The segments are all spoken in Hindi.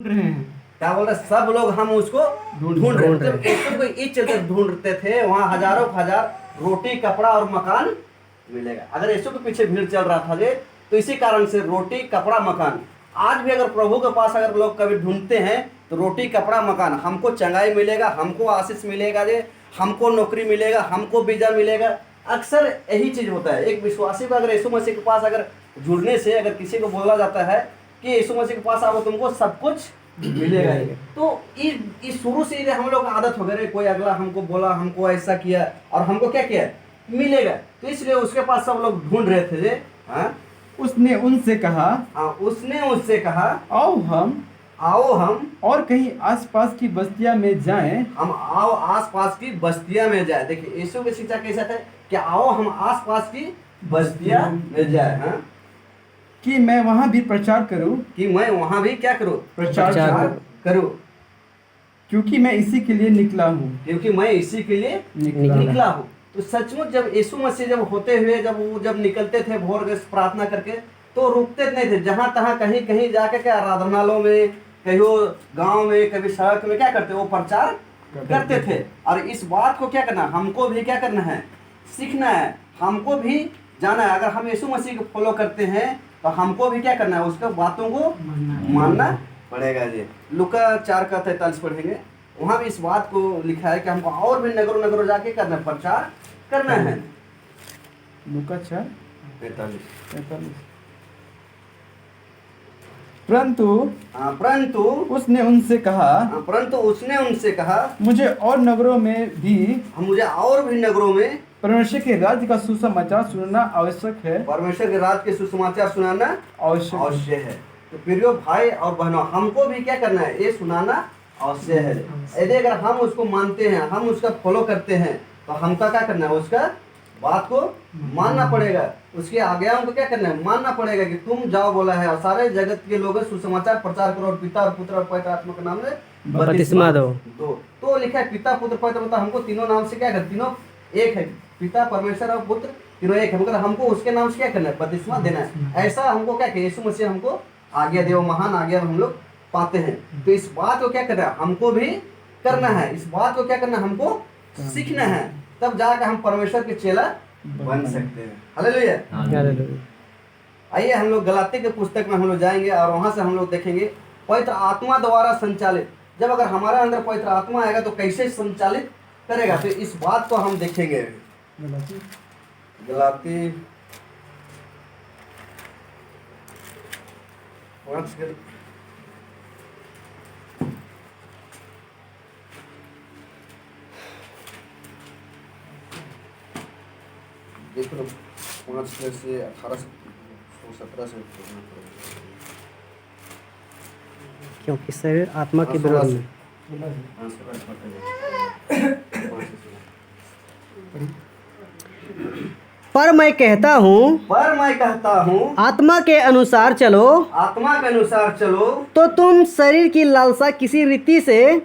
रहे हैं। क्या बोल रहे, सब लोग हम उसको ढूंढ रहे थे। यीशु को इस चलते ढूंढते थे, वहाँ हजारों हजार रोटी, कपड़ा और मकान मिलेगा। अगर यीशु के पीछे भीड़ चल रहा था जे, तो इसी कारण से रोटी, कपड़ा, मकान। आज भी अगर प्रभु के पास अगर लोग कभी ढूंढते हैं तो रोटी, कपड़ा, मकान, हमको चंगाई मिलेगा, हमको आशीष मिलेगा जे, हमको नौकरी मिलेगा, हमको वीजा मिलेगा। अक्सर यही चीज होता है। एक विश्वासी को अगर यीशु मसीह के पास अगर जुड़ने से अगर किसी को बोला जाता है कि यीशु मसीह के पास आओ तुमको सब कुछ मिलेगा ही, तो इस शुरू से ही हम लोग का आदत हो गया, कोई अगला हमको बोला, हमको ऐसा किया और हमको क्या किया मिलेगा, तो इसलिए उसके पास सब लोग ढूंढ रहे थे जे। हाँ, उसने उनसे कहा, उसने उससे कहा, आओ हम और कहीं आसपास की बस्तियां में जाएं। हम आओ आसपास की बस्तियां में जाए। देखिए यीशु की शिक्षा कैसा था कि आओ हम आसपास की बस्तियां में जाए। हाँ, कि मैं वहां भी प्रचार करूं, कि मैं वहां भी क्या करूं, प्रचार करूं, क्योंकि मैं इसी के लिए निकला हूं। क्योंकि मैं इसी के लिए निकला हूं। तो सचमुच जब यीशु मसीह जब होते हुए जब निकलते थे भोर के प्रार्थना करके, तो रुकते नहीं थे। जहां तहां कहीं कहीं जाके क्या आराधनालयों में, कहीं गांव में, कभी सड़क में क्या करते, वो प्रचार करते थे। और इस बात को क्या करना, हमको भी क्या करना है, सीखना है, हमको भी जाना है। अगर हम यीशु मसीह को फॉलो करते हैं तो हमको भी क्या करना है, उसका बातों को मानना पड़ेगा जी। लूका 4:43 पढ़ेंगे, वहां भी इस बात को लिखा है कि हमको और भी नगरों नगरों जाके करना, प्रचार करना है। लूका 4:43। परंतु उसने उनसे कहा, मुझे और नगरों में भी परमेश्वर के राज्य का सुसमाचार सुनना आवश्यक है। परमेश्वर के राज्य के सुसमाचार सुनाना आवश्यक है। तो प्रियो भाई और बहनों, हमको भी क्या करना है, ये सुनाना आवश्यक है। यदि अगर हम उसको मानते हैं, हम उसका फॉलो करते हैं, तो हमका क्या करना है, उसका बात को मानना पड़ेगा, उसके आज्ञाओं को क्या करना है, मानना पड़ेगा। कि तुम जाओ बोला है और सारे जगत के लोग सुसमाचार प्रचार करो और पिता और पुत्र और पवित्र आत्मा के नाम से बपतिस्मा दो। तो लिखा है पिता, पुत्र, पवित्र आत्मा, हमको तीनों नाम से क्या कर, तीनों एक है, पिता, परमेश्वर और पुत्र तीनों एक है, मगर हमको उसके नाम से क्या करना है, बपतिस्मा देना है। ऐसा हमको क्या कि यीशु मसीह हमको आज्ञा दे, महान आज्ञा हम लोग पाते हैं। तो इस बात को क्या करना है, हमको भी करना है। इस बात को क्या करना है, हमको सीखना है, तब जाकर हम परमेश्वर के चेला बन सकते हैं। हालेलुया। आइए हम लोग गलाती के पुस्तक में हम लोग जाएंगे और वहां से हम लोग देखेंगे पवित्र आत्मा द्वारा संचालित। जब अगर हमारा अंदर पवित्र आत्मा आएगा तो कैसे संचालित करेगा, तो इस बात को हम देखेंगे। गलाती 5 देख लो, 5 से 18 से 17 से, क्योंकि शरीर आत्मा के विरोध में। पर मैं कहता हूँ आत्मा के अनुसार चलो, तो तुम शरीर की लालसा किसी रीति से,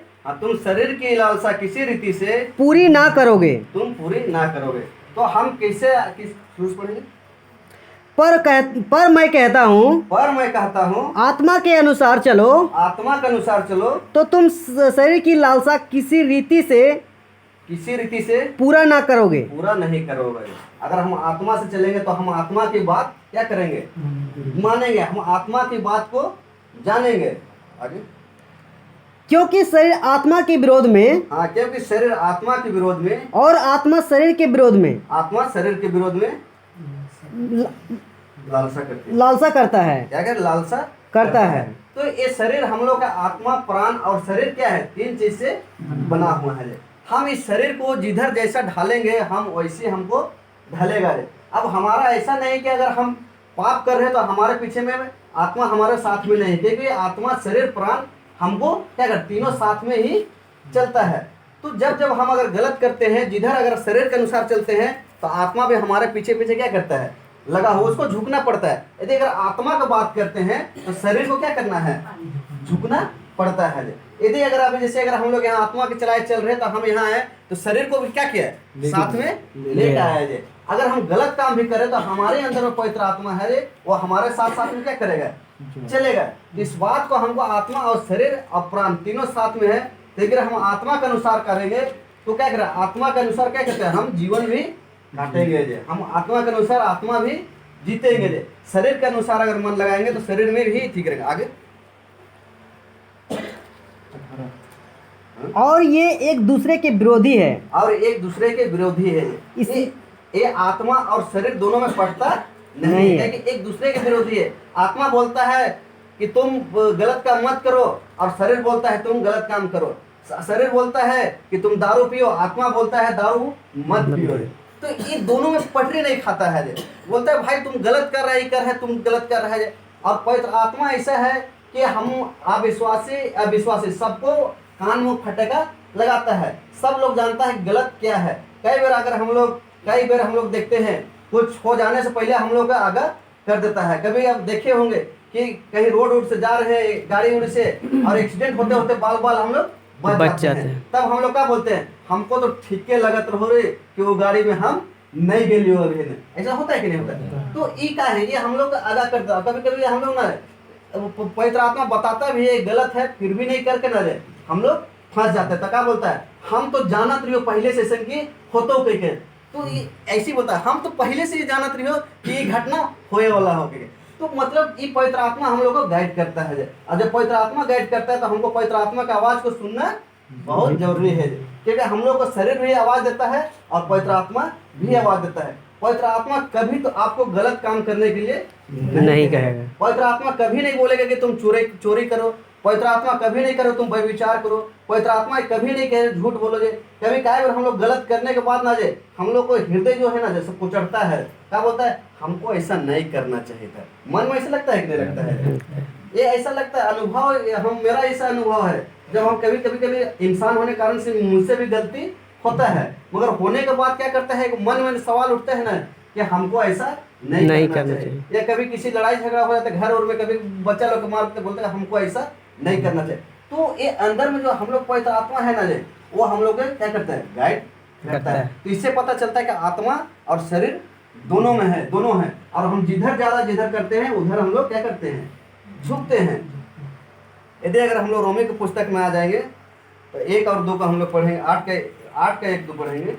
पूरी ना करोगे। तो हम कैसे पढ़ेंगे, पर मैं कहता हूँ आत्मा के अनुसार चलो, तो तुम शरीर की लालसा किसी रीति से पूरा नहीं करोगे। अगर हम आत्मा से चलेंगे तो हम आत्मा की बात क्या करेंगे, मानेंगे, हम आत्मा की बात को जानेंगे। आगे, क्योंकि शरीर आत्मा के विरोध में, क्योंकि शरीर आत्मा के विरोध में और आत्मा शरीर के विरोध में, लालसा करता है। क्या कर, लालसा करता है। तो ये शरीर हम लोग का आत्मा, प्राण और शरीर क्या है, 3 चीज से बना हुआ है। हम इस शरीर को जिधर जैसा ढालेंगे हम वैसे हमको ढलेगा। अब हमारा ऐसा नहीं कि अगर हम पाप कर रहे हैं तो हमारे पीछे में आत्मा हमारे साथ में नहीं, क्योंकि आत्मा, शरीर, प्राण हमको क्या कर, तीनों साथ में ही चलता है। तो जब हम अगर गलत करते हैं, जिधर अगर शरीर के अनुसार चलते हैं, तो आत्मा भी हमारे पीछे पीछे क्या करता है, लगा हो, उसको झुकना पड़ता है। यदि अगर आत्मा का बात करते हैं तो शरीर को क्या करना है, झुकना पड़ता है। यदि अगर अभी जैसे अगर हम लोग यहाँ आत्मा के चलाए चल रहे हैं, तो हम यहाँ आए तो शरीर को भी क्या किया है, साथ में लेकर आया है। अगर हम गलत काम भी करें तो हमारे अंदर में पवित्र आत्मा है, वो हमारे साथ साथ में क्या करेगा, चलेगा। इस बात को हमको आत्मा और शरीर और प्राण तीनों साथ में है। तो अगर हम आत्मा के अनुसार करेंगे तो क्या करें, आत्मा के अनुसार क्या कहते हैं, हम जीवन भी काटेंगे जे, हम आत्मा के अनुसार आत्मा भी जीतेंगे जे। शरीर के अनुसार अगर मन लगाएंगे तो शरीर में भी ठीक रहेगा। आगे और ये एक दूसरे के विरोधी है, और एक दूसरे के विरोधी है। ये आत्मा और शरीर दोनों में पड़ता नहीं है, कि एक दूसरे के विरोधी है। आत्मा बोलता है कि तुम गलत काम मत करो और शरीर बोलता है तुम गलत काम करो। शरीर बोलता है कि तुम दारू पियो, आत्मा बोलता है दारू मत पियो। तो ये दोनों में पटरी नहीं खाता है। बोलता है भाई तुम गलत कर रहे है, तुम गलत कर रहे है। और पवित्र आत्मा ऐसा है कि हम अविश्वासी सबको कान मुंह फटका लगाता है। सब लोग जानता है गलत क्या है। कई बार हम लोग देखते हैं कुछ हो जाने से पहले हम लोग का आगाह कर देता है। कभी आप देखे होंगे कि कहीं रोड से जा रहे हैं गाड़ी उड़ी से और एक्सीडेंट होते होते बाल हम लोग बच जाते हैं। तब हम लोग क्या बोलते हैं, हमको तो ठीके लगत रहो रे कि वो गाड़ी में हम नहीं गए लियो अभी ने। ऐसा होता है कि नहीं होता? तो ये क्या है, ये हम लोग आगाह करता है। कभी कभी हम लोग ना पवित्र आत्मा बताता भी है गलत है, फिर भी नहीं करके ना जाए, हम लोग फंस जाते हैं। तो क्या बोलता है, हम तो जानत रहियो पहले से ऐसा की होतो कह के। तो ये ऐसी बोलता है, हम तो पहले से ये जानत रहियो कि ये घटना होए वाला हो के। तो मतलब ये पवित्र आत्मा हम लोग को गाइड करता है। और जब पवित्र आत्मा गाइड करता है तो हमको पवित्र आत्मा का आवाज को सुनना बहुत जरूरी है, क्योंकि हम लोग को शरीर भी आवाज देता है और पवित्र आत्मा भी आवाज देता है। पवित्र आत्मा कभी तो आपको गलत काम करने के लिए नहीं कहेगा। पवित्र आत्मा कभी नहीं बोलेगा कि तुम चोरी करो। पवित्र आत्मा कभी नहीं करो तुम व्यभिचार करो। पवित्र आत्मा कभी नहीं कहे झूठ बोलोगे। कभी कई बार हम लोग गलत करने के बाद ना जाए, हम लोग को हृदय जो है ना जैसे कुचड़ता है, क्या बोलता है, हमको ऐसा नहीं करना चाहिए था। मन में ऐसा लगता है कि नहीं लगता है? ये ऐसा लगता है, अनुभव मेरा ऐसा अनुभव है। जब हम कभी इंसान होने कारण से मुझसे भी गलती होता है, मगर होने के बाद क्या करता है, मन में सवाल उठता है ना कि हमको ऐसा नहीं करना चाहिए। या कभी किसी लड़ाई झगड़ा हो जाता है घर और में, कभी बच्चा लोग मारते बोलते हैं हमको ऐसा नहीं करना चाहिए। तो ये अंदर में जो हम लोग पवित्र आत्मा है ना वो हम लोग क्या करता है, गाइड करता है। तो इससे पता चलता है कि आत्मा और शरीर दोनों हैं। और हम जिधर करते हैं उधर हम लोग क्या करते हैं, झुकते हैं। यदि अगर हम लोग रोमी की पुस्तक में आ जाएंगे तो 1 और 2 का हम लोग पढ़ेंगे, 8 का 1-2 पढ़ेंगे।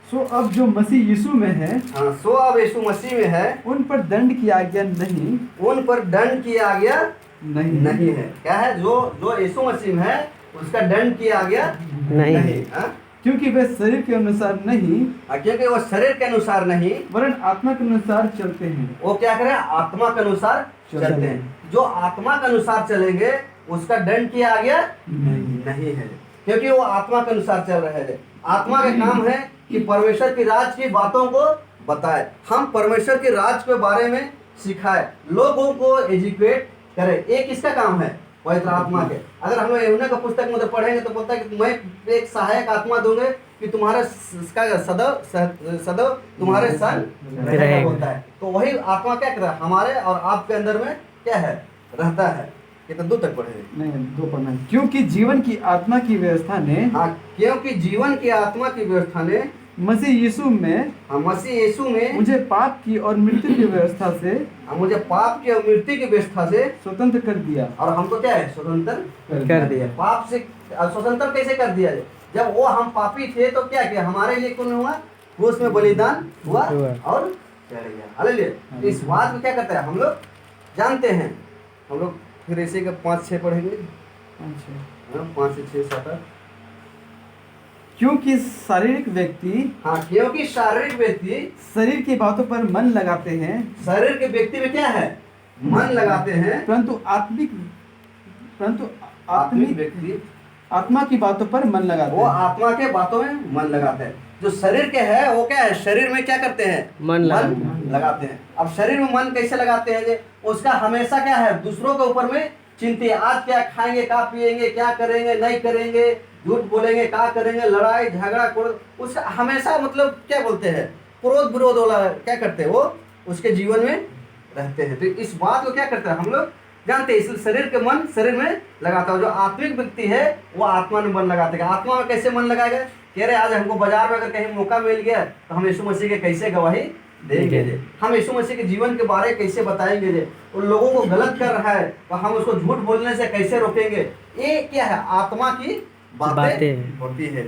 सो अब जो मसीह यीशु में है, हाँ, सो अब यीशु मसीह में है, उन पर दंड की आज्ञा नहीं, उन पर दंड की आज्ञा नहीं है। क्या है, जो यीशु मसीह में है उसका दंड की आज्ञा नहीं। क्योंकि वे शरीर के अनुसार नहीं, क्योंकि वो शरीर के अनुसार नहीं वरन आत्मा के अनुसार चलते हैं। वो क्या करें, आत्मा के अनुसार चलते हैं। जो आत्मा के अनुसार चलेंगे उसका दंड की आज्ञा नहीं है, क्योंकि वो आत्मा के अनुसार चल रहे हैं। आत्मा का काम है कि परमेश्वर की राज की बातों को बताए, हम परमेश्वर के राज के बारे में सिखाए, लोगों को एजुकेट करे। ये किसका काम है, पवित्र आत्मा के। अगर हम लोग यूहन्ना का पुस्तक में पढ़ेंगे तो बोलता है कि मैं एक सहायक आत्मा दूंगा कि तुम्हारे सदैव तुम्हारे संग रहेगा बोलता है। तो वही आत्मा क्या करता है, हमारे और आपके अंदर में क्या है, रहता है। कितना 2 तक पढ़ेंगे? नहीं, 2 पढ़ना। क्योंकि जीवन की आत्मा की व्यवस्था ने, हाँ, क्योंकि जीवन की आत्मा की व्यवस्था ने मसीह यीशु में मुझे पाप की और मृत्यु की व्यवस्था से, मुझे पाप की और मृत्यु की व्यवस्था से स्वतंत्र कर दिया। और हमको क्या है, स्वतंत्र कर दिया। पाप से स्वतंत्र कैसे कर दिया? जब वो हम पापी थे तो क्या किया, हमारे लिए कौन हुआ, क्रूस में बलिदान हुआ और चढ़ गया। हालेलुया। इस बात में क्या करता है हम लोग जानते हैं। हम लोग फिर ऐसे का 5-6 पढ़ेंगे, 5 से 6 7 8। क्योंकि शारीरिक व्यक्ति, हाँ, क्योंकि शारीरिक व्यक्ति शरीर की बातों पर मन लगाते हैं। शरीर के व्यक्ति में क्या है, मन लगाते हैं, परंतु आत्मिक व्यक्ति आत्मा की बातों पर मन लगाते हैं। वो आत्मा के बातों में मन लगाते हैं। जो शरीर के है वो क्या है, शरीर में क्या करते हैं, मन लगाते हैं। अब शरीर में मन कैसे लगाते हैं, उसका हमेशा क्या है, दूसरों के ऊपर में चिंता। आज क्या खाएंगे, क्या पिएंगे, क्या करेंगे, नहीं करेंगे, झूठ बोलेंगे, क्या करेंगे, लड़ाई झगड़ा, उसका हमेशा मतलब क्या बोलते हैं, क्रोध विरोध वाला क्या करते हैं, वो उसके जीवन में रहते हैं। तो इस बात को क्या करते हैं हम लोग जानते हैं। इसलिए शरीर के मन शरीर में लगाता है। जो आत्मिक व्यक्ति है वो आत्मा में मन लगाते हैं। आत्मा में कैसे मन लगाएगा, कह रहे आज हमको बाजार में अगर कहीं मौका मिल गया तो हम यीशु मसीह के कैसे गवाही देंगे जे, हम यीशु मसीह के जीवन के बारे में कैसे बताएंगे जे, उन लोगों को गलत कर रहा है तो हम उसको झूठ बोलने से कैसे रोकेंगे। ये क्या है, आत्मा की बातें होती है।